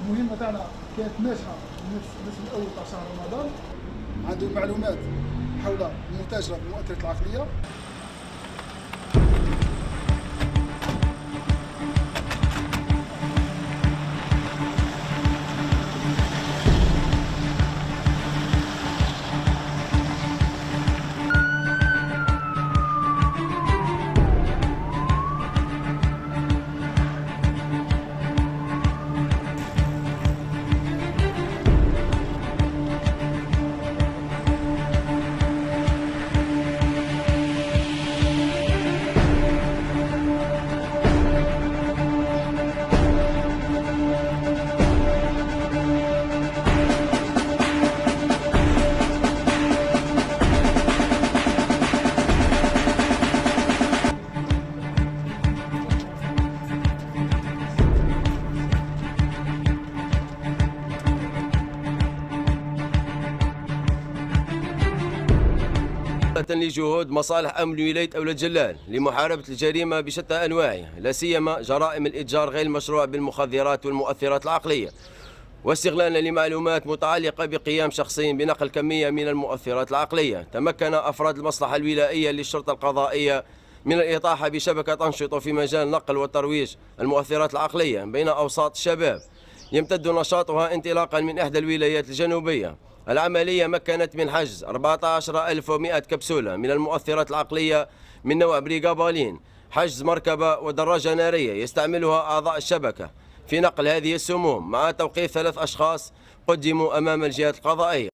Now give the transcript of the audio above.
المهمه تاعنا كانت ناجحه النصف الاول تاع شهر رمضان. عنده معلومات حول المتاجره بالمؤثرات العقليه. لجهود مصالح أمن ولاية أولاد جلال لمحاربة الجريمة بشتى أنواعها، لا سيما جرائم الإتجار غير المشروع بالمخدرات والمؤثرات العقلية، واستغلالا لمعلومات متعلقة بقيام شخصين بنقل كمية من المؤثرات العقلية. تمكن أفراد المصلحة الولائية للشرطة القضائية من الإطاحة بشبكة أنشطة في مجال نقل وترويج المؤثرات العقلية بين أوساط الشباب، يمتد نشاطها انطلاقا من إحدى الولايات الجنوبية. العملية مكنت من حجز 14100 كبسولة من المؤثرات العقلية من نوع بريغابالين، حجز مركبة ودراجة نارية يستعملها أعضاء الشبكة في نقل هذه السموم، مع توقيف 3 أشخاص قدموا أمام الجهات القضائية.